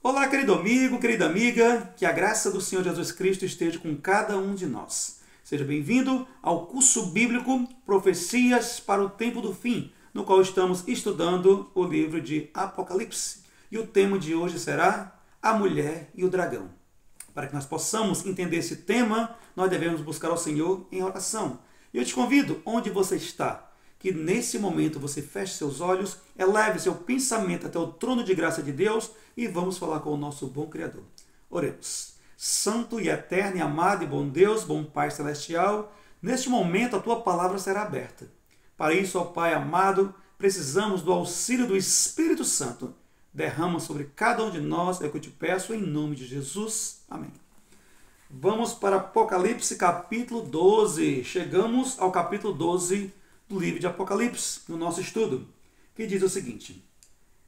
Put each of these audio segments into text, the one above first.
Olá, querido amigo, querida amiga, que a graça do Senhor Jesus Cristo esteja com cada um de nós. Seja bem-vindo ao curso bíblico Profecias para o Tempo do Fim, no qual estamos estudando o livro de Apocalipse. E o tema de hoje será a mulher e o dragão. Para que nós possamos entender esse tema, nós devemos buscar ao Senhor em oração. E eu te convido, onde você está, que nesse momento você feche seus olhos, eleve seu pensamento até o trono de graça de Deus e vamos falar com o nosso bom Criador. Oremos. Santo e eterno e amado e bom Deus, bom Pai Celestial, neste momento a Tua palavra será aberta. Para isso, ó Pai amado, precisamos do auxílio do Espírito Santo. Derrama sobre cada um de nós, é o que eu te peço, em nome de Jesus. Amém. Vamos para Apocalipse capítulo 12. Chegamos ao capítulo 12 do livro de Apocalipse, no nosso estudo, que diz o seguinte,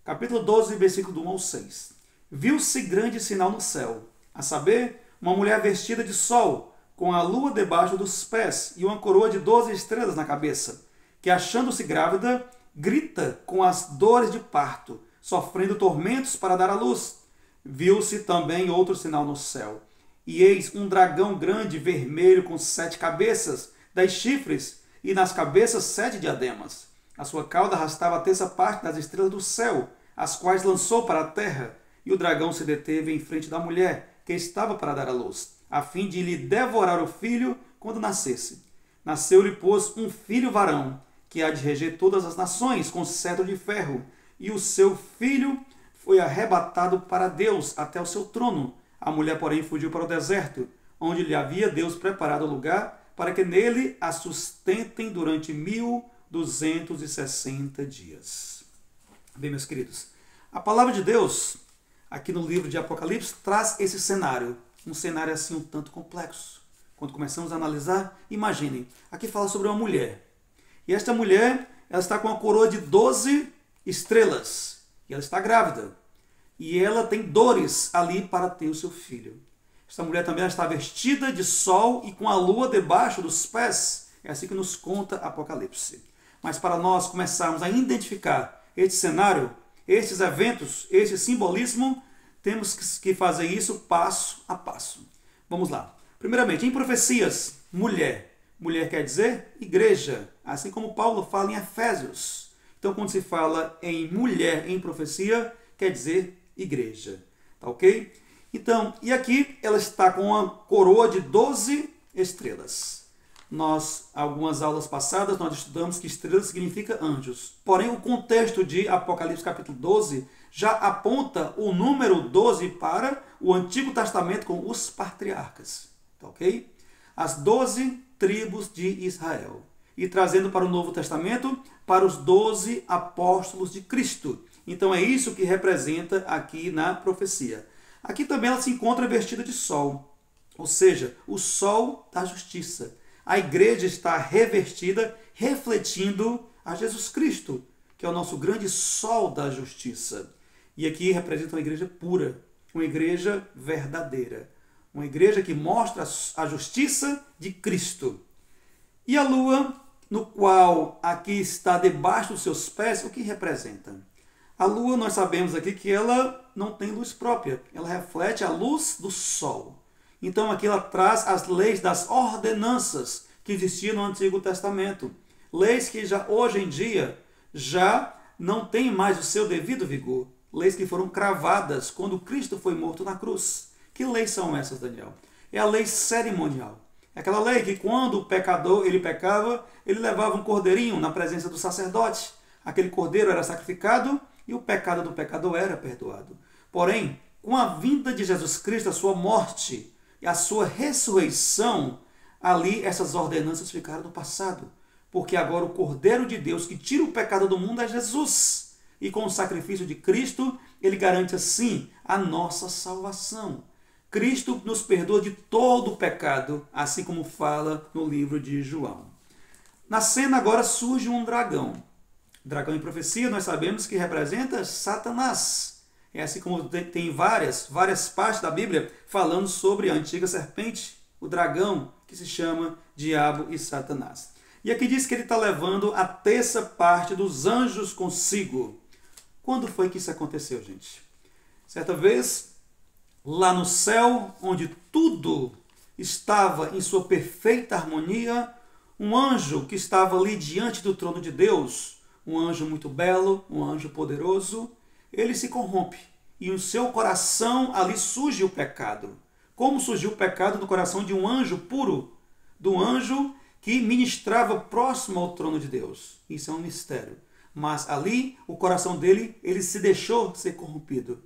capítulo 12, versículo do 1 ao 6. Viu-se grande sinal no céu, a saber, uma mulher vestida de sol, com a lua debaixo dos pés e uma coroa de 12 estrelas na cabeça, que, achando-se grávida, grita com as dores de parto, sofrendo tormentos para dar à luz. Viu-se também outro sinal no céu, e eis um dragão grande, vermelho, com 7 cabeças, 10 chifres, e nas cabeças 7 diademas. A sua cauda arrastava a terça parte das estrelas do céu, as quais lançou para a terra, e o dragão se deteve em frente da mulher, que estava para dar à luz, a fim de lhe devorar o filho quando nascesse. Nasceu-lhe, pois, um filho varão, que há de reger todas as nações com cetro de ferro, e o seu filho foi arrebatado para Deus até o seu trono. A mulher, porém, fugiu para o deserto, onde lhe havia Deus preparado lugar para que nele a sustentem durante 1260 dias. Bem, meus queridos, a palavra de Deus, aqui no livro de Apocalipse, traz esse cenário, um cenário assim um tanto complexo. Quando começamos a analisar, imaginem, aqui fala sobre uma mulher. E esta mulher, ela está com uma coroa de 12 estrelas, e ela está grávida. E ela tem dores ali para ter o seu filho. Esta mulher também está vestida de sol e com a lua debaixo dos pés. É assim que nos conta Apocalipse. Mas para nós começarmos a identificar este cenário, estes eventos, este simbolismo, temos que fazer isso passo a passo. Vamos lá. Primeiramente, em profecias, mulher. Mulher quer dizer igreja, assim como Paulo fala em Efésios. Então, quando se fala em mulher em profecia, quer dizer igreja. Tá ok? Então, e aqui ela está com uma coroa de 12 estrelas. Algumas aulas passadas, nós estudamos que estrelas significa anjos. Porém, o contexto de Apocalipse capítulo 12 já aponta o número 12 para o Antigo Testamento com os patriarcas. Tá ok? As 12 tribos de Israel. E trazendo para o Novo Testamento, para os 12 apóstolos de Cristo. Então, é isso que representa aqui na profecia. Aqui também ela se encontra vestida de sol, ou seja, o sol da justiça. A igreja está revestida, refletindo a Jesus Cristo, que é o nosso grande sol da justiça. E aqui representa uma igreja pura, uma igreja verdadeira, uma igreja que mostra a justiça de Cristo. E a lua, no qual aqui está debaixo dos seus pés, o que representa? A lua, nós sabemos aqui que ela não tem luz própria. Ela reflete a luz do sol. Então, aqui ela traz as leis das ordenanças que existiam no Antigo Testamento. Leis que já hoje em dia já não têm mais o seu devido vigor. Leis que foram cravadas quando Cristo foi morto na cruz. Que leis são essas, Daniel? É a lei cerimonial. É aquela lei que quando o pecador ele pecava, ele levava um cordeirinho na presença do sacerdote. Aquele cordeiro era sacrificado e o pecado do pecador era perdoado. Porém, com a vinda de Jesus Cristo, a sua morte e a sua ressurreição, ali essas ordenanças ficaram no passado. Porque agora o Cordeiro de Deus que tira o pecado do mundo é Jesus. E com o sacrifício de Cristo, ele garante assim a nossa salvação. Cristo nos perdoa de todo o pecado, assim como fala no livro de João. Na cena agora surge um dragão. Dragão em profecia, nós sabemos que representa Satanás. É assim como tem várias partes da Bíblia falando sobre a antiga serpente, o dragão, que se chama Diabo e Satanás. E aqui diz que ele está levando a terça parte dos anjos consigo. Quando foi que isso aconteceu, gente? Certa vez, lá no céu, onde tudo estava em sua perfeita harmonia, um anjo que estava ali diante do trono de Deus, um anjo muito belo, um anjo poderoso, ele se corrompe. E no seu coração ali surge o pecado. Como surgiu o pecado no coração de um anjo puro, do anjo que ministrava próximo ao trono de Deus? Isso é um mistério. Mas ali, o coração dele, ele se deixou ser corrompido.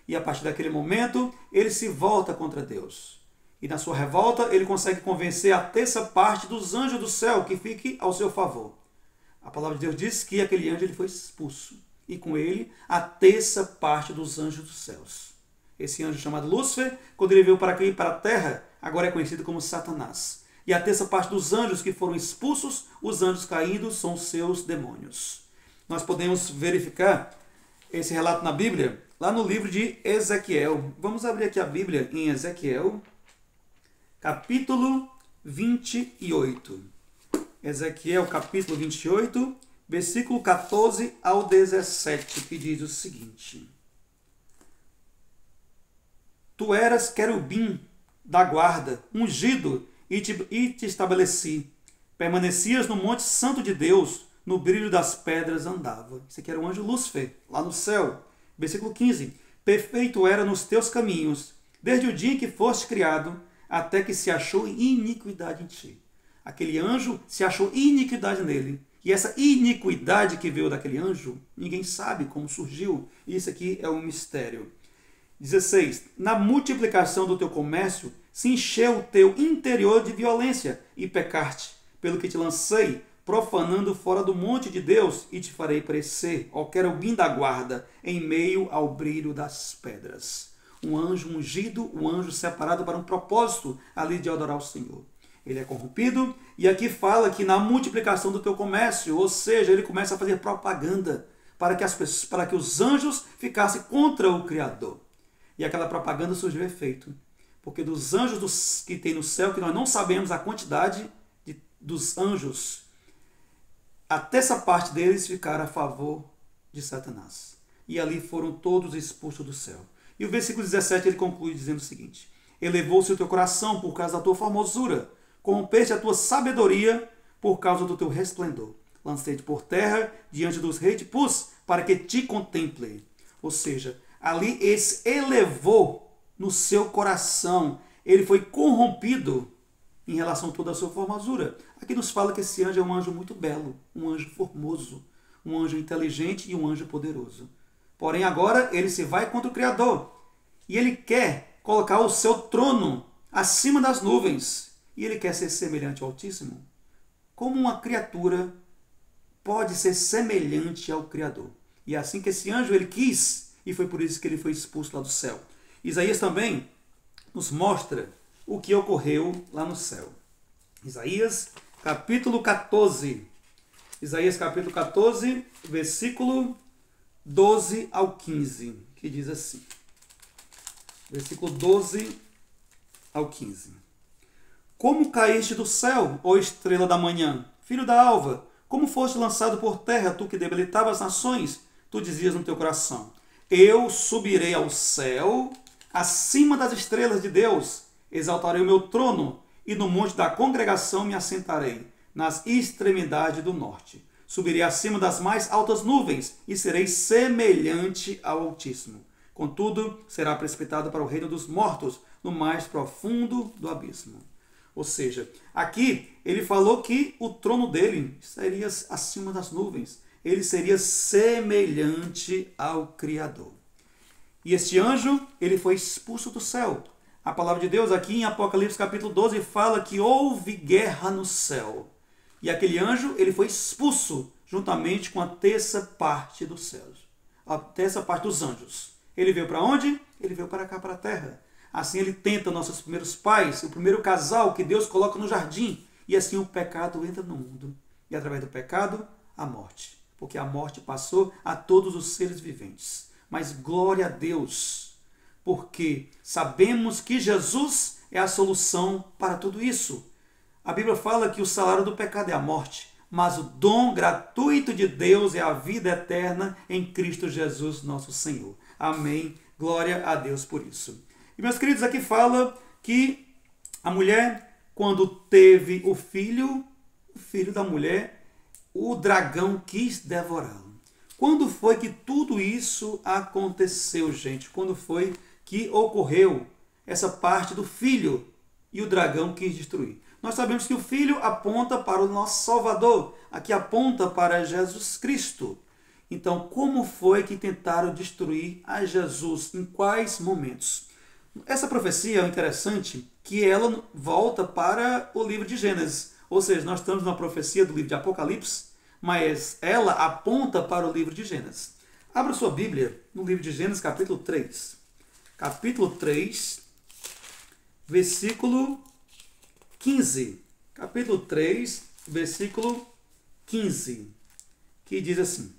E a partir daquele momento, ele se volta contra Deus. E na sua revolta, ele consegue convencer a terça parte dos anjos do céu que fique ao seu favor. A palavra de Deus diz que aquele anjo ele foi expulso. E com ele, a terça parte dos anjos dos céus. Esse anjo chamado Lúcifer, quando ele veio para aqui, para a terra, agora é conhecido como Satanás. E a terça parte dos anjos que foram expulsos, os anjos caídos, são seus demônios. Nós podemos verificar esse relato na Bíblia, lá no livro de Ezequiel. Vamos abrir aqui a Bíblia em Ezequiel, capítulo 28. Ezequiel, capítulo 28, versículo 14 ao 17, que diz o seguinte: Tu eras querubim da guarda, ungido, e te estabeleci. Permanecias no monte santo de Deus, no brilho das pedras andava. Esse aqui era o anjo Lúcifer, lá no céu. Versículo 15. Perfeito era nos teus caminhos, desde o dia em que foste criado, até que se achou iniquidade em ti. Aquele anjo se achou iniquidade nele. E essa iniquidade que veio daquele anjo, ninguém sabe como surgiu. Isso aqui é um mistério. 16. Na multiplicação do teu comércio, se encheu o teu interior de violência, e pecaste, pelo que te lancei, profanando fora do monte de Deus, e te farei parecer, ó querubim da guarda, em meio ao brilho das pedras. Um anjo ungido, um anjo separado para um propósito ali de adorar o Senhor. Ele é corrompido, e aqui fala que na multiplicação do teu comércio, ou seja, ele começa a fazer propaganda para que os anjos ficassem contra o Criador. E aquela propaganda surgiu efeito. Porque dos anjos que tem no céu, que nós não sabemos a quantidade dos anjos, a terça parte deles ficaram a favor de Satanás. E ali foram todos expulsos do céu. E o versículo 17 ele conclui dizendo o seguinte: Elevou-se o teu coração por causa da tua formosura, corrompeste a tua sabedoria por causa do teu resplendor. Lancei-te por terra diante dos reis de pus, para que te contemple. Ou seja, ali ele se elevou no seu coração. Ele foi corrompido em relação a toda a sua formosura. Aqui nos fala que esse anjo é um anjo muito belo, um anjo formoso, um anjo inteligente e um anjo poderoso. Porém, agora ele se vai contra o Criador. E ele quer colocar o seu trono acima das nuvens. E ele quer ser semelhante ao Altíssimo. Como uma criatura pode ser semelhante ao Criador? E é assim que esse anjo ele quis, e foi por isso que ele foi expulso lá do céu. Isaías também nos mostra o que ocorreu lá no céu. Isaías capítulo 14. Isaías capítulo 14, versículo 12 ao 15, que diz assim. Versículo 12 ao 15. Como caíste do céu, ó estrela da manhã, filho da alva, como foste lançado por terra, tu que debilitava as nações, tu dizias no teu coração: eu subirei ao céu, acima das estrelas de Deus, exaltarei o meu trono, e no monte da congregação me assentarei, nas extremidades do norte. Subirei acima das mais altas nuvens, e serei semelhante ao Altíssimo. Contudo, será precipitado para o reino dos mortos, no mais profundo do abismo. Ou seja, aqui ele falou que o trono dele seria acima das nuvens. Ele seria semelhante ao Criador. E este anjo, ele foi expulso do céu. A palavra de Deus aqui em Apocalipse capítulo 12 fala que houve guerra no céu. E aquele anjo, ele foi expulso juntamente com a terça parte dos céus. A terça parte dos anjos. Ele veio para onde? Ele veio para cá, para a terra. Assim ele tenta nossos primeiros pais, o primeiro casal que Deus coloca no jardim. E assim o pecado entra no mundo. E através do pecado, a morte. Porque a morte passou a todos os seres viventes. Mas glória a Deus, porque sabemos que Jesus é a solução para tudo isso. A Bíblia fala que o salário do pecado é a morte, mas o dom gratuito de Deus é a vida eterna em Cristo Jesus, nosso Senhor. Amém. Glória a Deus por isso. E meus queridos, aqui fala que a mulher, quando teve o filho da mulher, o dragão quis devorá-lo. Quando foi que tudo isso aconteceu, gente? Quando foi que ocorreu essa parte do filho e o dragão quis destruir? Nós sabemos que o filho aponta para o nosso Salvador, aqui aponta para Jesus Cristo. Então, como foi que tentaram destruir a Jesus? Em quais momentos? Essa profecia é interessante que ela volta para o livro de Gênesis. Ou seja, nós estamos numa profecia do livro de Apocalipse, mas ela aponta para o livro de Gênesis. Abra sua Bíblia no livro de Gênesis, capítulo 3. Capítulo 3, versículo 15. Capítulo 3, versículo 15. Que diz assim: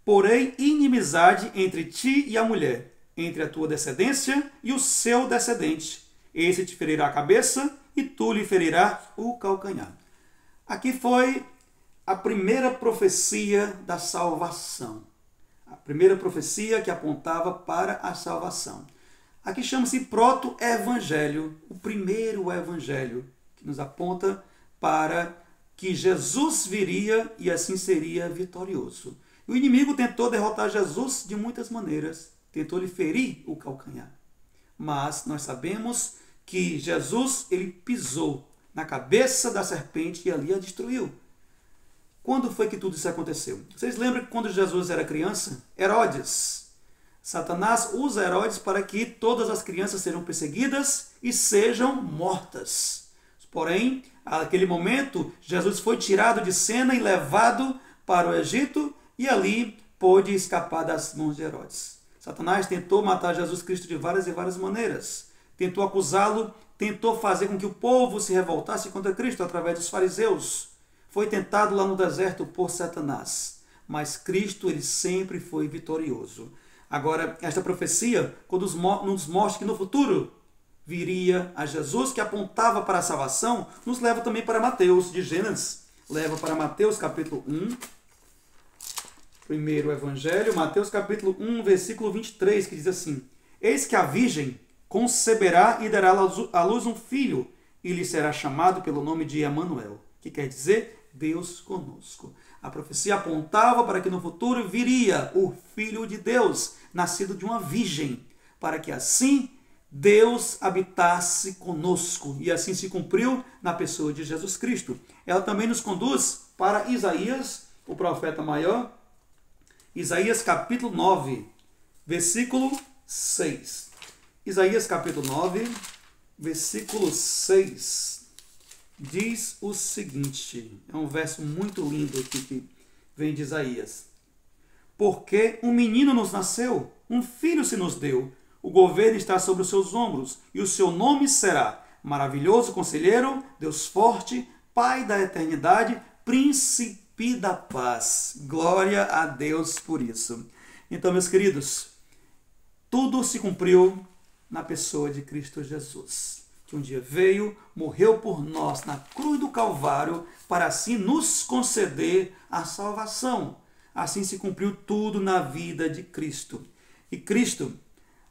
porém, inimizade entre ti e a mulher, entre a tua descendência e o seu descendente. Esse te ferirá a cabeça e tu lhe ferirás o calcanhar. Aqui foi a primeira profecia da salvação. A primeira profecia que apontava para a salvação. Aqui chama-se proto-evangelho, o primeiro evangelho, que nos aponta para que Jesus viria e assim seria vitorioso. O inimigo tentou derrotar Jesus de muitas maneiras, tentou lhe ferir o calcanhar. Mas nós sabemos que Jesus ele pisou na cabeça da serpente e ali a destruiu. Quando foi que tudo isso aconteceu? Vocês lembram que quando Jesus era criança, Herodes, Satanás usa Herodes para que todas as crianças sejam perseguidas e sejam mortas. Porém, naquele momento, Jesus foi tirado de cena e levado para o Egito e ali pôde escapar das mãos de Herodes. Satanás tentou matar Jesus Cristo de várias e várias maneiras. Tentou acusá-lo, tentou fazer com que o povo se revoltasse contra Cristo através dos fariseus. Foi tentado lá no deserto por Satanás. Mas Cristo ele sempre foi vitorioso. Agora, esta profecia nos mostra que no futuro viria a Jesus, que apontava para a salvação, nos leva também para Mateus, de Gênesis. Leva para Mateus capítulo 1. Primeiro evangelho, Mateus capítulo 1, versículo 23, que diz assim: eis que a virgem conceberá e dará à luz um filho, e lhe será chamado pelo nome de Emanuel, que quer dizer Deus conosco. A profecia apontava para que no futuro viria o Filho de Deus, nascido de uma virgem, para que assim Deus habitasse conosco. E assim se cumpriu na pessoa de Jesus Cristo. Ela também nos conduz para Isaías, o profeta maior, Isaías capítulo 9, versículo 6. Isaías capítulo 9, versículo 6. Diz o seguinte, é um verso muito lindo aqui que vem de Isaías. Porque um menino nos nasceu, um filho se nos deu, o governo está sobre os seus ombros, e o seu nome será Maravilhoso Conselheiro, Deus Forte, Pai da Eternidade, Príncipe da Paz. Glória a Deus por isso. Então, meus queridos, tudo se cumpriu na pessoa de Cristo Jesus, que um dia veio, morreu por nós na cruz do Calvário, para assim nos conceder a salvação. Assim se cumpriu tudo na vida de Cristo. E Cristo,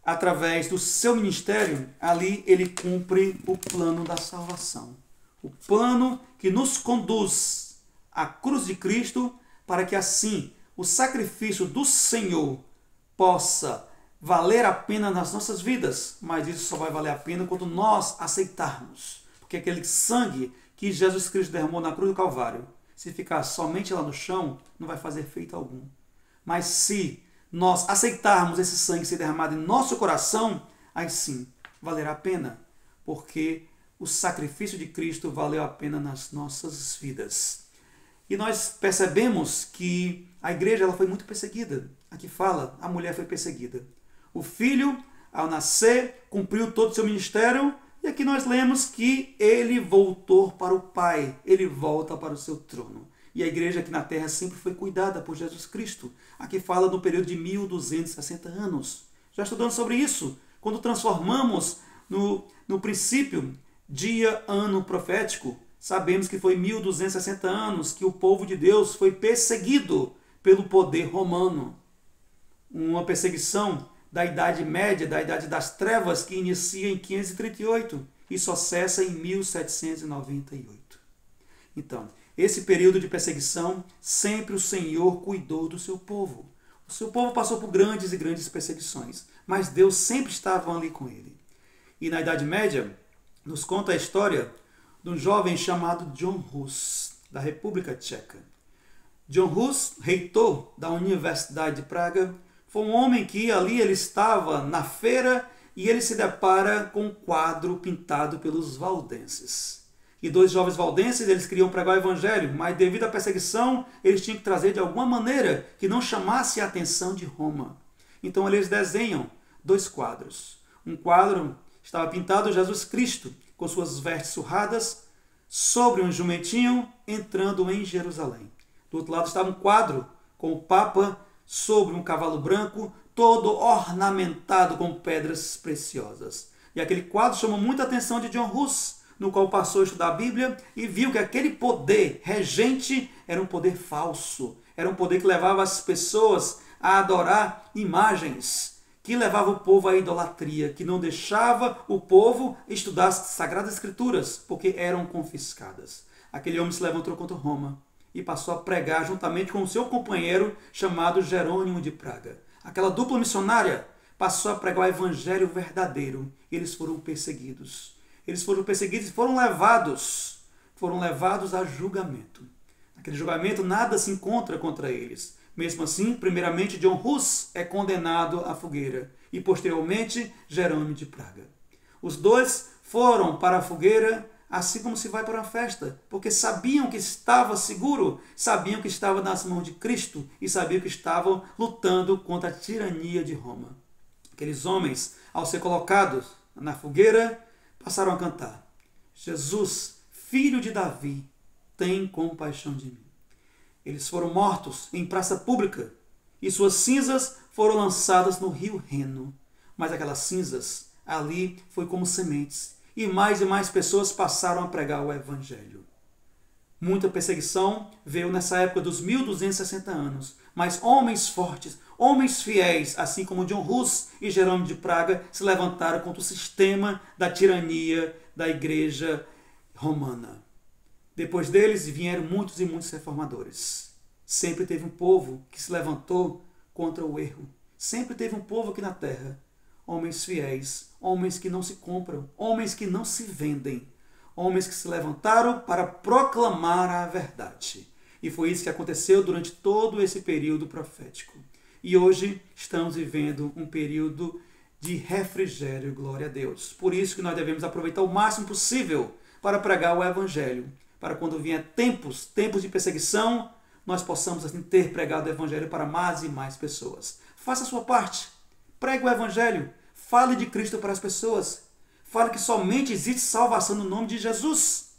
através do seu ministério, ali ele cumpre o plano da salvação. O plano que nos conduz à cruz de Cristo, para que assim o sacrifício do Senhor possa valer a pena nas nossas vidas, mas isso só vai valer a pena quando nós aceitarmos. Porque aquele sangue que Jesus Cristo derramou na cruz do Calvário, se ficar somente lá no chão, não vai fazer efeito algum. Mas se nós aceitarmos esse sangue ser derramado em nosso coração, aí sim valerá a pena, porque o sacrifício de Cristo valeu a pena nas nossas vidas. E nós percebemos que a igreja ela foi muito perseguida. Aqui fala, a mulher foi perseguida. O filho, ao nascer, cumpriu todo o seu ministério, e aqui nós lemos que ele voltou para o Pai, ele volta para o seu trono. E a igreja aqui na terra sempre foi cuidada por Jesus Cristo. Aqui fala no período de 1260 anos. Já estudando sobre isso, quando transformamos no princípio dia, ano profético, sabemos que foi 1260 anos que o povo de Deus foi perseguido pelo poder romano. Uma perseguição da Idade Média, da Idade das Trevas, que inicia em 538 e só cessa em 1798. Então, esse período de perseguição, sempre o Senhor cuidou do seu povo. O seu povo passou por grandes e grandes perseguições, mas Deus sempre estava ali com ele. E na Idade Média, nos conta a história de um jovem chamado John Hus, da República Tcheca. John Hus, reitor da Universidade de Praga, foi um homem que ali ele estava na feira e ele se depara com um quadro pintado pelos valdenses. E dois jovens valdenses, eles queriam pregar o evangelho, mas devido à perseguição, eles tinham que trazer de alguma maneira que não chamasse a atenção de Roma. Então eles desenham dois quadros. Um quadro estava pintado Jesus Cristo, com suas vestes surradas, sobre um jumentinho, entrando em Jerusalém. Do outro lado estava um quadro com o Papa sobre um cavalo branco, todo ornamentado com pedras preciosas. E aquele quadro chamou muita atenção de John Hus, no qual passou a estudar a Bíblia e viu que aquele poder regente era um poder falso. Era um poder que levava as pessoas a adorar imagens, que levava o povo à idolatria, que não deixava o povo estudar as Sagradas Escrituras, porque eram confiscadas. Aquele homem se levantou contra Roma e passou a pregar juntamente com o seu companheiro chamado Jerônimo de Praga. Aquela dupla missionária passou a pregar o evangelho verdadeiro e eles foram perseguidos. Eles foram perseguidos e foram levados a julgamento. Naquele julgamento nada se encontra contra eles. Mesmo assim, primeiramente John Hus é condenado à fogueira e posteriormente Jerônimo de Praga. Os dois foram para a fogueira assim como se vai para uma festa, porque sabiam que estava seguro, sabiam que estava nas mãos de Cristo e sabiam que estavam lutando contra a tirania de Roma. Aqueles homens, ao ser colocados na fogueira, passaram a cantar: Jesus, filho de Davi, tem compaixão de mim. Eles foram mortos em praça pública e suas cinzas foram lançadas no rio Reno. Mas aquelas cinzas ali foi como sementes e mais pessoas passaram a pregar o evangelho. Muita perseguição veio nessa época dos 1260 anos, mas homens fortes, homens fiéis, assim como John Hus e Jerônimo de Praga, se levantaram contra o sistema da tirania da igreja romana. Depois deles vieram muitos e muitos reformadores. Sempre teve um povo que se levantou contra o erro. Sempre teve um povo aqui na terra. Homens fiéis, homens que não se compram, homens que não se vendem. Homens que se levantaram para proclamar a verdade. E foi isso que aconteceu durante todo esse período profético. E hoje estamos vivendo um período de refrigério, glória a Deus. Por isso que nós devemos aproveitar o máximo possível para pregar o evangelho. Para quando vier tempos de perseguição, nós possamos assim ter pregado o evangelho para mais e mais pessoas. Faça a sua parte. Pregue o evangelho. Fale de Cristo para as pessoas. Fale que somente existe salvação no nome de Jesus.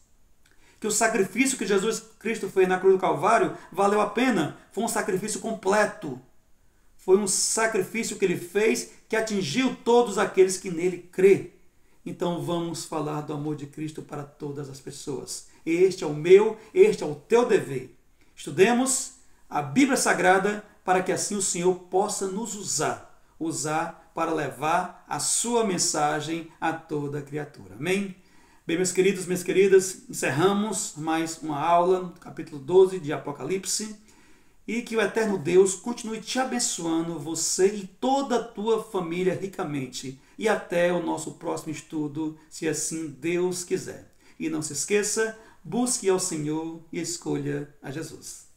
Que o sacrifício que Jesus Cristo fez na cruz do Calvário valeu a pena. Foi um sacrifício completo. Foi um sacrifício que ele fez que atingiu todos aqueles que nele crê. Então vamos falar do amor de Cristo para todas as pessoas. Este é o meu, este é o teu dever. Estudemos a Bíblia Sagrada para que assim o Senhor possa nos usar para levar a sua mensagem a toda criatura. Amém? Bem, meus queridos, minhas queridas, encerramos mais uma aula do capítulo 12 de Apocalipse e que o eterno Deus continue te abençoando, você e toda a tua família ricamente. E até o nosso próximo estudo, se assim Deus quiser. E não se esqueça, busque ao Senhor e escolha a Jesus.